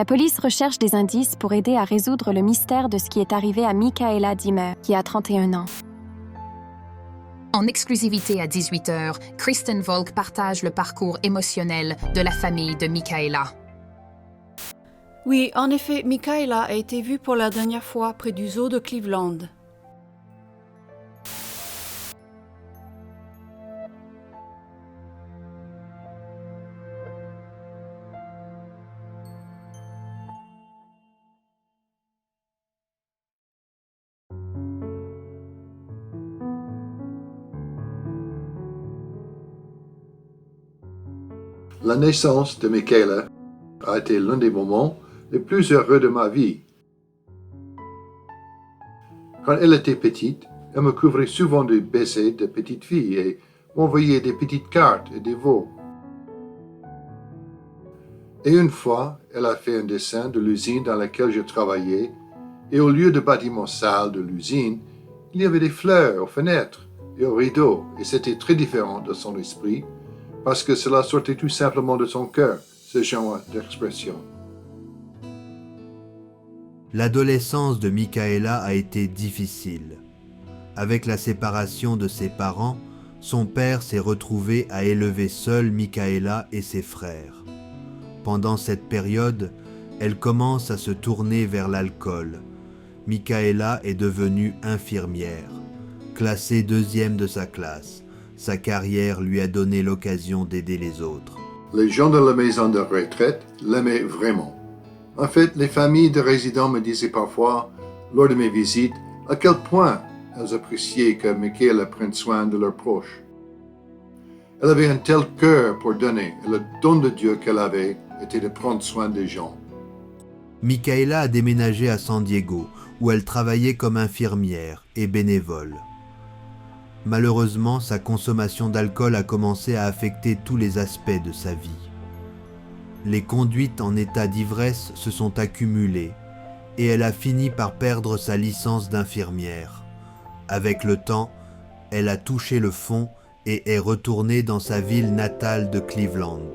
La police recherche des indices pour aider à résoudre le mystère de ce qui est arrivé à Michaela Dimmer, qui a 31 ans. En exclusivité à 18h, Kristen Volk partage le parcours émotionnel de la famille de Michaela. Oui, en effet, Michaela a été vue pour la dernière fois près du zoo de Cleveland. La naissance de Michaela a été l'un des moments les plus heureux de ma vie. Quand elle était petite, elle me couvrait souvent de baisers de petite fille et m'envoyait des petites cartes et des veaux. Et une fois, elle a fait un dessin de l'usine dans laquelle je travaillais, et au lieu de bâtiments sales de l'usine, il y avait des fleurs aux fenêtres et aux rideaux, et c'était très différent de son esprit, parce que cela sortait tout simplement de son cœur, ce genre d'expression. L'adolescence de Michaela a été difficile. Avec la séparation de ses parents, son père s'est retrouvé à élever seul Michaela et ses frères. Pendant cette période, elle commence à se tourner vers l'alcool. Michaela est devenue infirmière. Classée 2e de sa classe, sa carrière lui a donné l'occasion d'aider les autres. Les gens de la maison de retraite l'aimaient vraiment. En fait, les familles de résidents me disaient parfois, lors de mes visites, à quel point elles appréciaient que Michaela prenne soin de leurs proches. Elle avait un tel cœur pour donner, et le don de Dieu qu'elle avait était de prendre soin des gens. Michaela a déménagé à San Diego, où elle travaillait comme infirmière et bénévole. Malheureusement, sa consommation d'alcool a commencé à affecter tous les aspects de sa vie. Les conduites en état d'ivresse se sont accumulées et elle a fini par perdre sa licence d'infirmière. Avec le temps, elle a touché le fond et est retournée dans sa ville natale de Cleveland.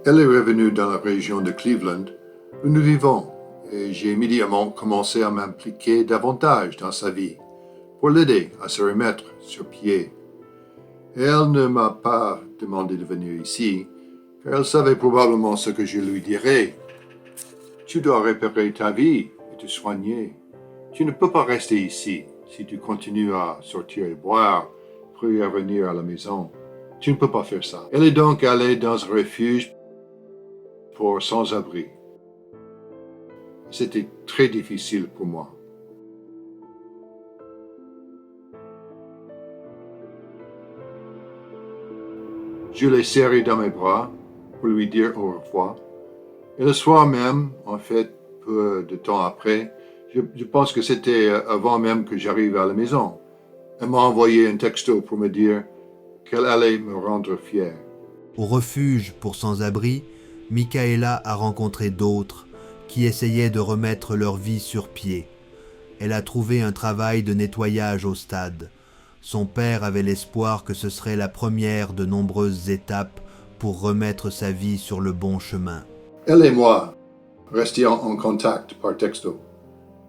Elle est revenue dans la région de Cleveland où nous vivons et j'ai immédiatement commencé à m'impliquer davantage dans sa vie pour l'aider à se remettre sur pied. Et elle ne m'a pas demandé de venir ici, car elle savait probablement ce que je lui dirais. Tu dois réparer ta vie et te soigner. Tu ne peux pas rester ici si tu continues à sortir et boire, puis à revenir à la maison. Tu ne peux pas faire ça. Elle est donc allée dans un refuge pour sans-abri. C'était très difficile pour moi. Je l'ai serré dans mes bras pour lui dire au revoir. Et le soir même, en fait, peu de temps après, je pense que c'était avant même que j'arrive à la maison, elle m'a envoyé un texto pour me dire qu'elle allait me rendre fier. Au refuge pour sans-abri, Michaela a rencontré d'autres qui essayaient de remettre leur vie sur pied. Elle a trouvé un travail de nettoyage au stade. Son père avait l'espoir que ce serait la première de nombreuses étapes pour remettre sa vie sur le bon chemin. Elle et moi restions en contact par texto.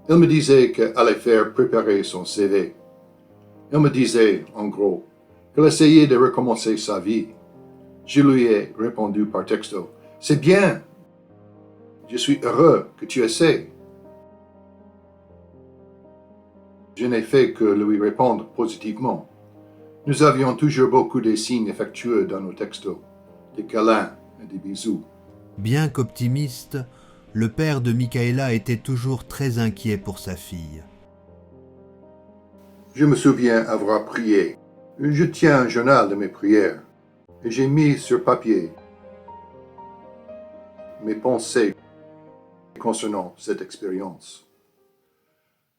Elle me disait qu'elle allait faire préparer son CV. Elle me disait, en gros, qu'elle essayait de recommencer sa vie. Je lui ai répondu par texto, « C'est bien. Je suis heureux que tu essaies. » Je n'ai fait que lui répondre positivement. Nous avions toujours beaucoup de signes affectueux dans nos textos, des câlins et des bisous. Bien qu'optimiste, le père de Michaela était toujours très inquiet pour sa fille. Je me souviens avoir prié. Je tiens un journal de mes prières et j'ai mis sur papier mes pensées concernant cette expérience.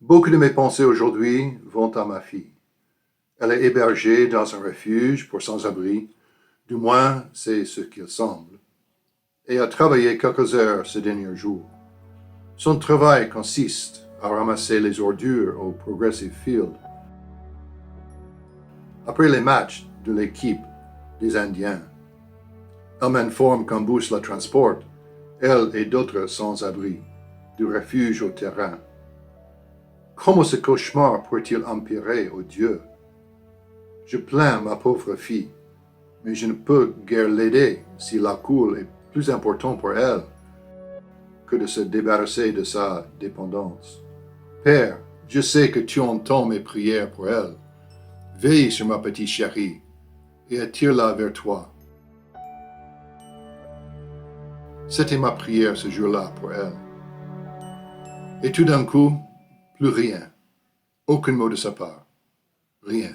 Beaucoup de mes pensées aujourd'hui vont à ma fille. Elle est hébergée dans un refuge pour sans-abri, du moins c'est ce qu'il semble, et a travaillé quelques heures ces derniers jours. Son travail consiste à ramasser les ordures au Progressive Field. Après les matchs de l'équipe des Indiens, elle m'informe qu'un bus la transporte elle et d'autres sans-abri, du refuge au terrain. Comment ce cauchemar pourrait-il empirer, ô Dieu? Je plains ma pauvre fille, mais je ne peux guère l'aider si la cour est plus important pour elle que de se débarrasser de sa dépendance. Père, je sais que tu entends mes prières pour elle. Veille sur ma petite chérie et attire-la vers toi. C'était ma prière ce jour-là pour elle. Et tout d'un coup, plus rien. Aucun mot de sa part. Rien.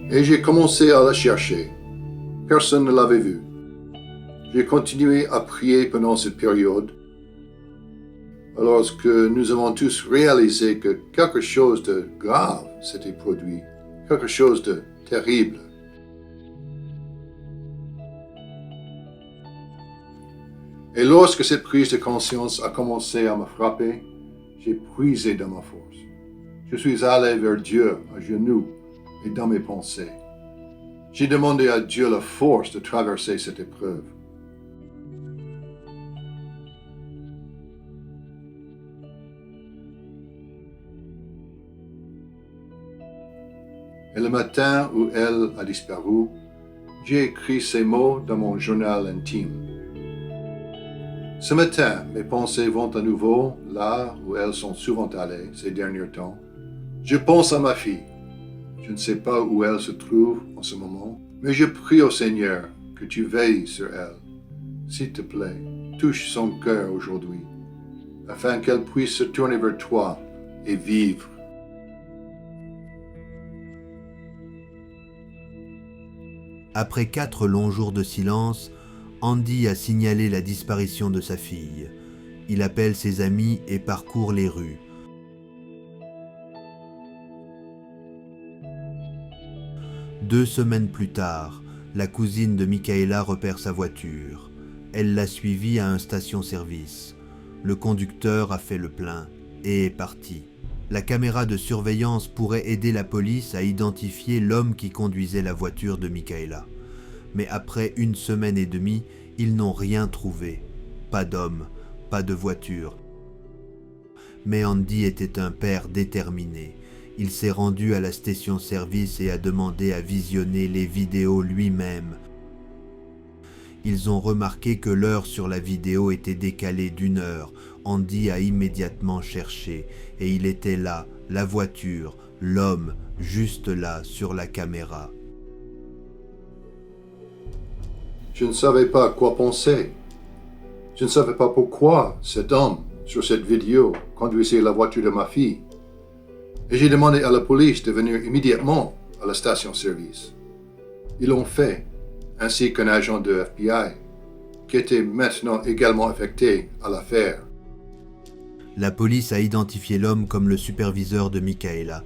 Et j'ai commencé à la chercher. Personne ne l'avait vue. J'ai continué à prier pendant cette période, alors que nous avons tous réalisé que quelque chose de grave s'était produit, quelque chose de terrible. Et lorsque cette prise de conscience a commencé à me frapper, j'ai puisé dans ma force. Je suis allé vers Dieu à genoux et dans mes pensées. J'ai demandé à Dieu la force de traverser cette épreuve. Et le matin où elle a disparu, j'ai écrit ces mots dans mon journal intime. Ce matin, mes pensées vont à nouveau là où elles sont souvent allées ces derniers temps. Je pense à ma fille. Je ne sais pas où elle se trouve en ce moment, mais je prie au Seigneur que tu veilles sur elle. S'il te plaît, touche son cœur aujourd'hui, afin qu'elle puisse se tourner vers toi et vivre. Après 4 longs jours de silence, Andy a signalé la disparition de sa fille. Il appelle ses amis et parcourt les rues. Deux semaines plus tard, la cousine de Michaela repère sa voiture. Elle l'a suivie à un station-service. Le conducteur a fait le plein et est parti. La caméra de surveillance pourrait aider la police à identifier l'homme qui conduisait la voiture de Michaela. Mais après 1 semaine et demie, ils n'ont rien trouvé. Pas d'homme, pas de voiture. Mais Andy était un père déterminé. Il s'est rendu à la station-service et a demandé à visionner les vidéos lui-même. Ils ont remarqué que l'heure sur la vidéo était décalée d'1 heure. Andy a immédiatement cherché et il était là, la voiture, l'homme, juste là, sur la caméra. Je ne savais pas quoi penser. Je ne savais pas pourquoi cet homme, sur cette vidéo, conduisait la voiture de ma fille. Et j'ai demandé à la police de venir immédiatement à la station-service. Ils l'ont fait, ainsi qu'un agent de FBI, qui était maintenant également affecté à l'affaire. La police a identifié l'homme comme le superviseur de Michaela.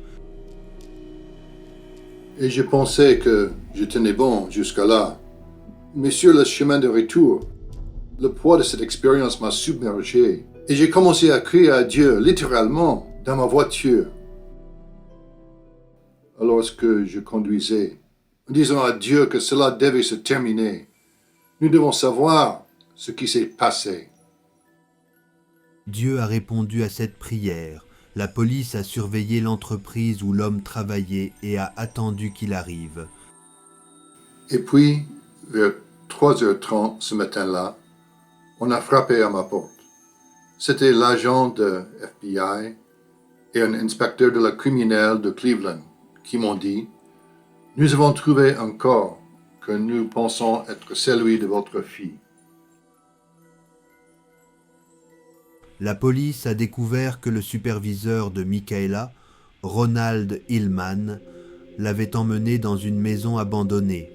Et je pensais que je tenais bon jusqu'à là. Mais sur le chemin de retour, le poids de cette expérience m'a submergé. Et j'ai commencé à crier à Dieu, littéralement, dans ma voiture. Alors que je conduisais, en disant à Dieu que cela devait se terminer. Nous devons savoir ce qui s'est passé. Dieu a répondu à cette prière. La police a surveillé l'entreprise où l'homme travaillait et a attendu qu'il arrive. Et puis, vers 3h30 ce matin-là, on a frappé à ma porte. C'était l'agent de FBI et un inspecteur de la criminelle de Cleveland qui m'ont dit « Nous avons trouvé un corps que nous pensons être celui de votre fille. » La police a découvert que le superviseur de Michaela, Ronald Hillman, l'avait emmenée dans une maison abandonnée.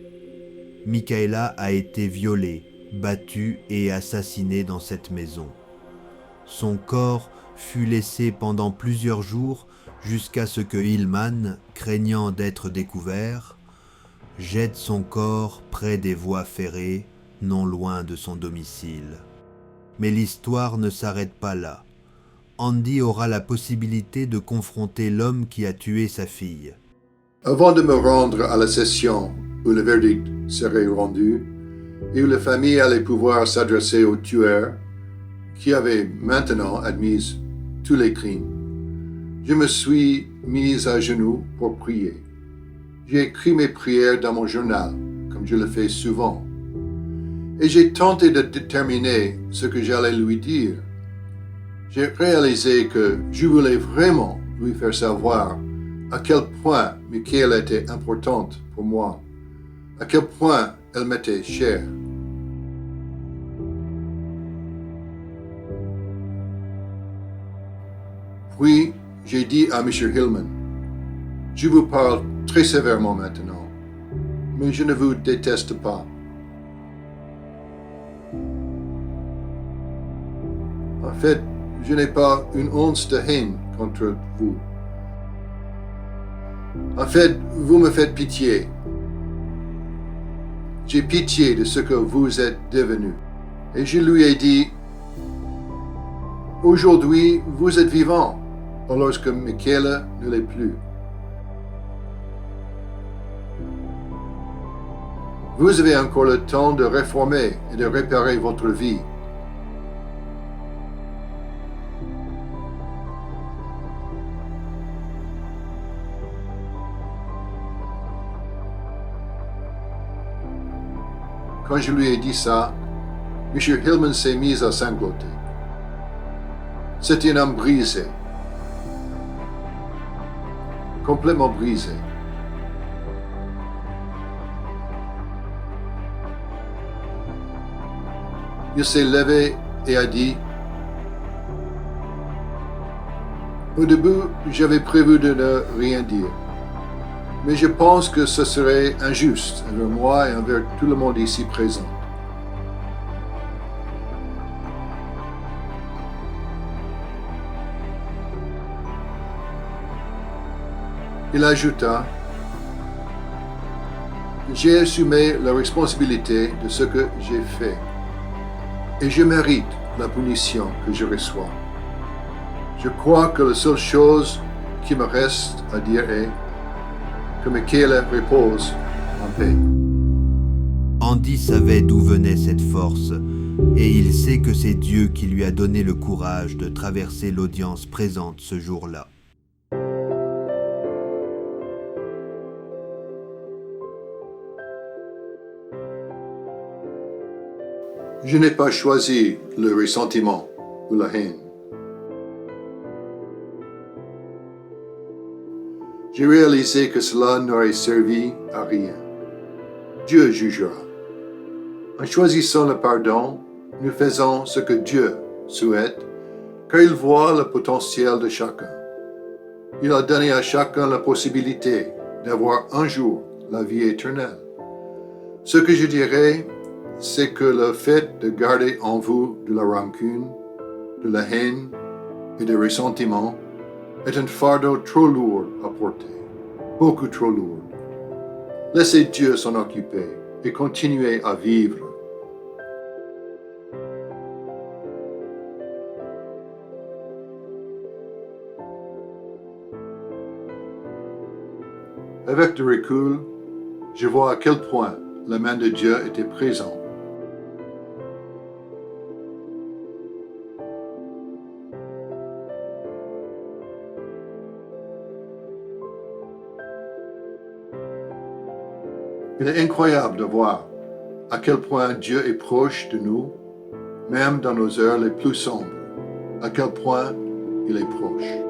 Michaela a été violée, battue et assassinée dans cette maison. Son corps fut laissé pendant plusieurs jours jusqu'à ce que Hillman, craignant d'être découvert, jette son corps près des voies ferrées, non loin de son domicile. Mais l'histoire ne s'arrête pas là. Andy aura la possibilité de confronter l'homme qui a tué sa fille. Avant de me rendre à la session où le verdict serait rendu et où la famille allait pouvoir s'adresser au tueur qui avait maintenant admis tous les crimes, je me suis mis à genoux pour prier. J'ai écrit mes prières dans mon journal, comme je le fais souvent, et j'ai tenté de déterminer ce que j'allais lui dire. J'ai réalisé que je voulais vraiment lui faire savoir à quel point Michaela était importante pour moi, à quel point elle m'était chère. Puis, j'ai dit à M. Hillman, « Je vous parle très sévèrement maintenant, mais je ne vous déteste pas. En fait, je n'ai pas une once de haine contre vous. En fait, vous me faites pitié. J'ai pitié de ce que vous êtes devenu. » Et je lui ai dit, « Aujourd'hui, vous êtes vivant, lorsque Michaela ne l'est plus. Vous avez encore le temps de réformer et de réparer votre vie. Quand je lui ai dit ça, M. Hillman s'est mis à sangloter. C'était un homme brisé, complètement brisé. Il s'est levé et a dit, « Au début, j'avais prévu de ne rien dire. Mais je pense que ce serait injuste envers moi et envers tout le monde ici présent. Il ajouta, « J'ai assumé la responsabilité de ce que j'ai fait et je mérite la punition que je reçois. Je crois que la seule chose qui me reste à dire est que Michaela repose en paix. » Andy savait d'où venait cette force, et il sait que c'est Dieu qui lui a donné le courage de traverser l'audience présente ce jour-là. Je n'ai pas choisi le ressentiment ou la haine. J'ai réalisé que cela n'aurait servi à rien. Dieu jugera. En choisissant le pardon, nous faisons ce que Dieu souhaite, car il voit le potentiel de chacun. Il a donné à chacun la possibilité d'avoir un jour la vie éternelle. Ce que je dirais, c'est que le fait de garder en vous de la rancune, de la haine et du ressentiment est un fardeau trop lourd à porter, beaucoup trop lourd. Laissez Dieu s'en occuper et continuez à vivre. Avec du recul, je vois à quel point la main de Dieu était présente. Il est incroyable de voir à quel point Dieu est proche de nous, même dans nos heures les plus sombres, à quel point il est proche.